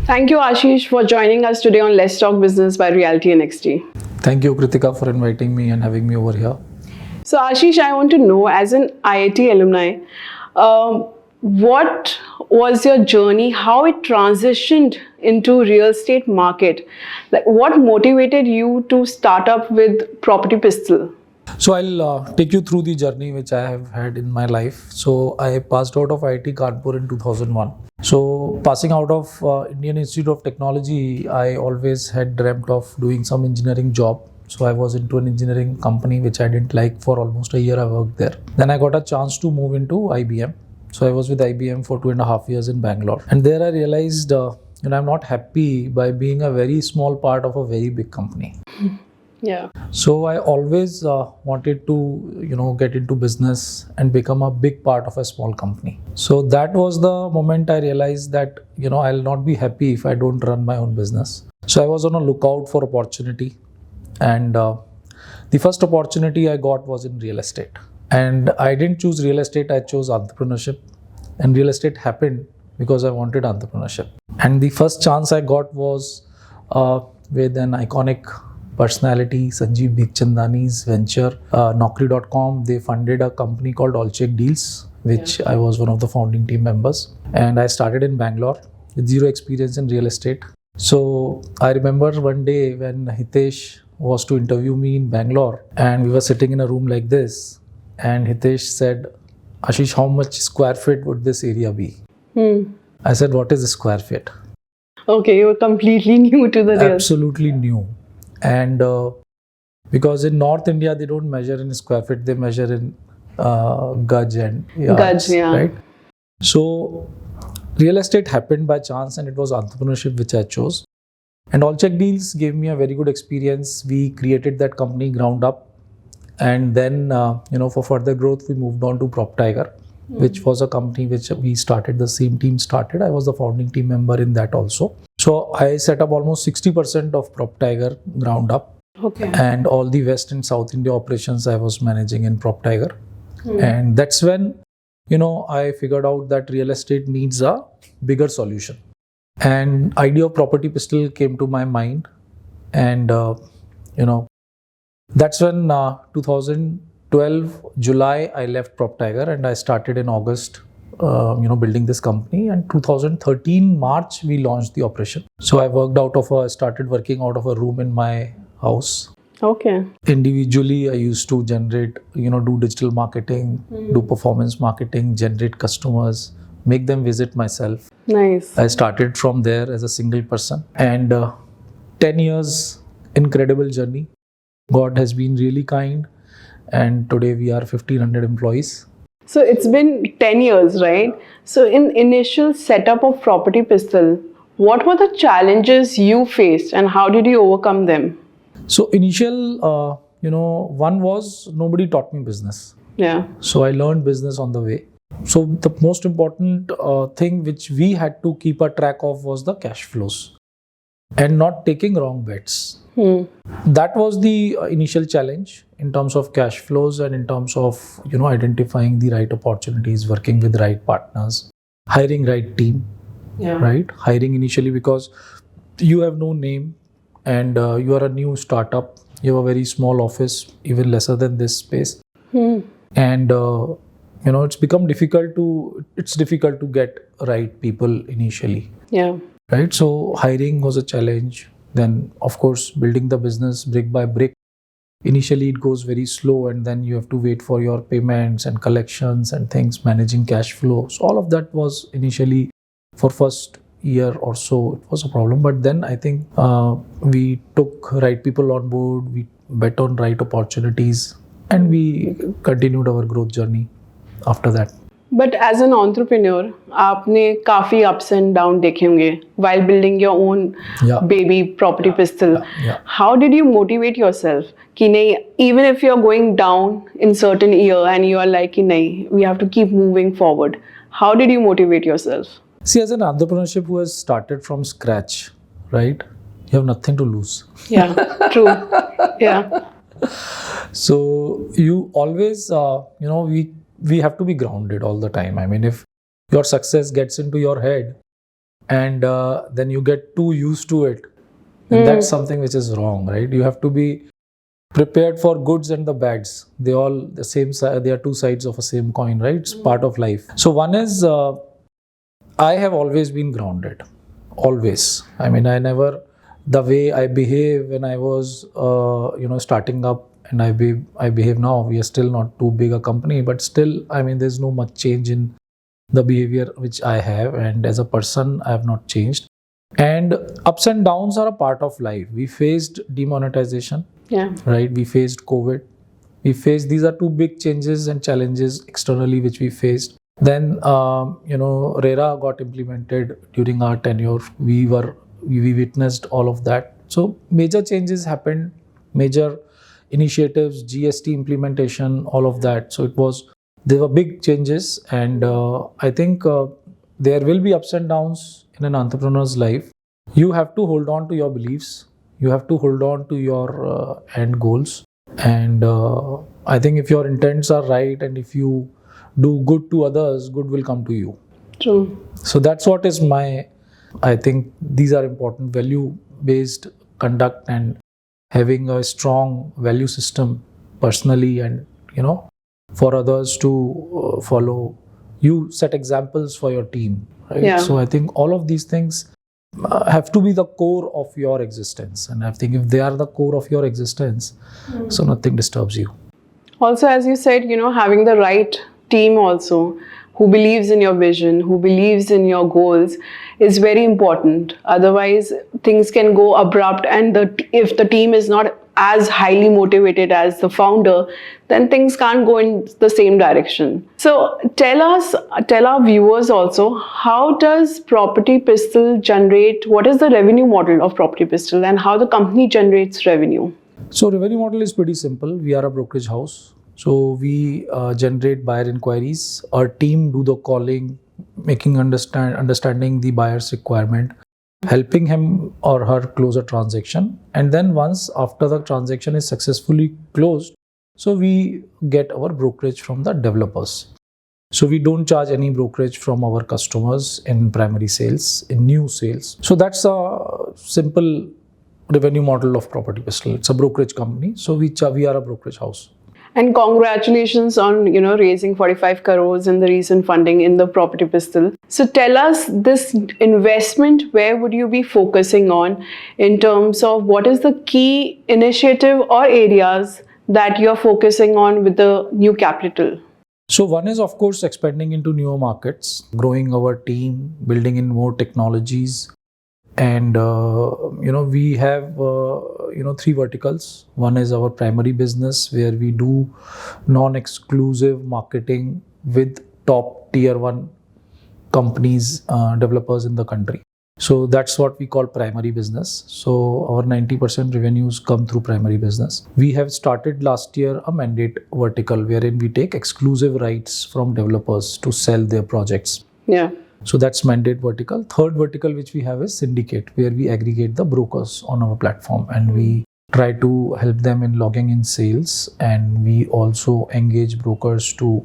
Thank you, Ashish, for joining us today on Let's Talk Business by RealtyNXT. Thank you, Kritika, for inviting me and having me over here. So, Ashish, I want to know, as an IIT alumni, what was your journey? How it transitioned into real estate market? Like, what motivated you to start up with PropertyPistol? So I'll take you through the journey which I have had in my life. So I passed out of IIT Kanpur in 2001. So passing out of Indian Institute of Technology, I always had dreamt of doing some engineering job. So I was into an engineering company which I didn't like. For almost a year I worked there. Then I got a chance to move into IBM. So I was with IBM for 2.5 years in Bangalore. And there I realized, I'm not happy by being a very small part of a very big company. Yeah. So I always wanted to, get into business and become a big part of a small company. So that was the moment I realized that, I'll not be happy if I don't run my own business. So I was on a lookout for opportunity. And the first opportunity I got was in real estate. And I didn't choose real estate, I chose entrepreneurship. And real estate happened because I wanted entrepreneurship. And the first chance I got was with an iconic personality, Sanjeev Bikhchandani's venture, Naukri.com. They funded a company called Allcheck Deals, which I was one of the founding team members. And I started in Bangalore with zero experience in real estate. So I remember one day when Hitesh was to interview me in Bangalore, and we were sitting in a room like this, and Hitesh said, Ashish, how much square feet would this area be? I said, what is a square feet? Okay, you were completely new to the real. Absolutely new. And because in North India, they don't measure in square feet, they measure in gaj and yards, Gaj, yeah. right? So real estate happened by chance, and it was entrepreneurship which I chose. And Allcheck Deals gave me a very good experience. We created that company ground up. And then, for further growth, we moved on to PropTiger, which was a company which we started, the same team started. I was the founding team member in that also. So I set up almost 60% of PropTiger ground up. Okay. And all the West and South India operations I was managing in PropTiger. And that's when, I figured out that real estate needs a bigger solution. And idea of PropertyPistol came to my mind. And, that's when 2012 July I left PropTiger, and I started in August building this company. And 2013 March we launched the operation. So I started working out of a room in my house. Okay. Individually I used to generate, do digital marketing, do performance marketing, generate customers, make them visit myself. Nice. I started from there as a single person, and 10 years incredible journey. God has been really kind, and today we are 1,500 employees. So it's been 10 years, right? So in initial setup of PropertyPistol, what were the challenges you faced and how did you overcome them? So initial, one was nobody taught me business. Yeah. So I learned business on the way. So the most important thing which we had to keep a track of was the cash flows and not taking wrong bets. That was the initial challenge in terms of cash flows and in terms of, identifying the right opportunities, working with right partners, hiring right team, right? Hiring initially because you have no name and you are a new startup. You have a very small office, even lesser than this space. And, it's difficult to get right people initially. Yeah. Right. So hiring was a challenge. Then, of course, building the business brick by brick. Initially, it goes very slow, and then you have to wait for your payments and collections and things, managing cash flow. So all of that was initially for first year or so, it was a problem. But then I think we took right people on board, we bet on right opportunities, and we continued our growth journey after that. But as an entrepreneur, आपने काफी ups and downs देखे होंगे while building your own baby PropertyPistol. How did you motivate yourself? कि नहीं, even if you're going down in certain year and you are like कि नहीं, we have to keep moving forward. How did you motivate yourself? See, as an entrepreneurship who has started from scratch, right? You have nothing to lose. Yeah, true. Yeah. So you always, we have to be grounded all the time. I mean, if your success gets into your head, and then you get too used to it. And that's something which is wrong, right? You have to be prepared for goods and the bads. They all the same side. They are two sides of a same coin, right? It's part of life. So one is I have always been grounded, always. I mean, I never, the way I behave when I was starting up, and I behave now. We are still not too big a company, but still, I mean, there's no much change in the behavior which I have, and as a person, I have not changed. And ups and downs are a part of life. We faced demonetization, right? We faced COVID. These are two big changes and challenges externally which we faced. Then, RERA got implemented during our tenure. We witnessed all of that. So major changes happened, major initiatives, GST implementation, all of that. So there were big changes, and I think there will be ups and downs in an entrepreneur's life. You have to hold on to your beliefs. You have to hold on to your end goals. And I think if your intents are right, and if you do good to others, good will come to you. True. So that's what is I think these are important, value-based conduct and having a strong value system personally, and for others to follow. You set examples for your team, right? Yeah. So I think all of these things have to be the core of your existence. And I think if they are the core of your existence, so nothing disturbs you. Also, as you said, having the right team also, who believes in your vision, who believes in your goals, is very important. Otherwise, things can go abrupt, and if the team is not as highly motivated as the founder, then things can't go in the same direction. So tell our viewers also, how does PropertyPistol generate, what is the revenue model of PropertyPistol, and how the company generates revenue? So revenue model is pretty simple. We are a brokerage house. So we generate buyer inquiries. Our team do the calling, understanding the buyer's requirement, helping him or her close a transaction. And then once after the transaction is successfully closed, so we get our brokerage from the developers. So we don't charge any brokerage from our customers in primary sales, in new sales. So that's a simple revenue model of PropertyPistol. It's a brokerage company. So we are a brokerage house. And congratulations on raising 45 crores in the recent funding in the PropertyPistol. So tell us, this investment, where would you be focusing on in terms of what is the key initiative or areas that you're focusing on with the new capital? So one is, of course, expanding into newer markets, growing our team, building in more technologies. And, we have, three verticals. One is our primary business, where we do non-exclusive marketing with top tier 1 companies, developers in the country. So that's what we call primary business. So our 90% revenues come through primary business. We have started last year a mandate vertical, wherein we take exclusive rights from developers to sell their projects. Yeah. So that's mandate vertical. Third vertical which we have is syndicate, where we aggregate the brokers on our platform, and we try to help them in logging in sales, and we also engage brokers to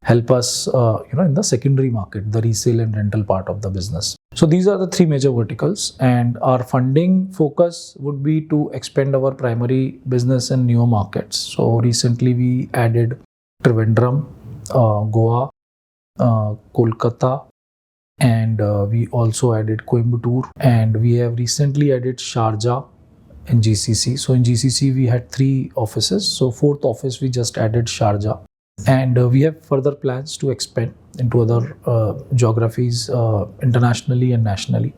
help us in the secondary market, the resale and rental part of the business. So these are the three major verticals, and our funding focus would be to expand our primary business in newer markets. So recently we added Trivandrum, Goa, Kolkata, and we also added Coimbatore, and we have recently added Sharjah in GCC. So in GCC we had 3 offices. So 4th office we just added Sharjah, and we have further plans to expand into other geographies internationally and nationally.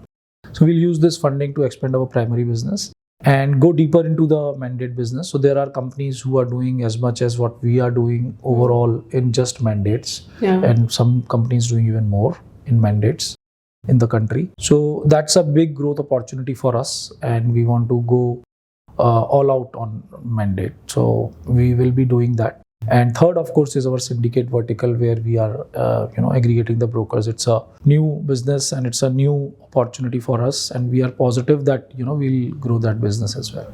So we'll use this funding to expand our primary business and go deeper into the mandate business. So there are companies who are doing as much as what we are doing overall in just mandates, and some companies doing even more in mandates in the country. So that's a big growth opportunity for us, and we want to go all out on mandate. So we will be doing that. And third, of course, is our syndicate vertical, where we are aggregating the brokers. It's a new business and it's a new opportunity for us, and we are positive that we'll grow that business as well.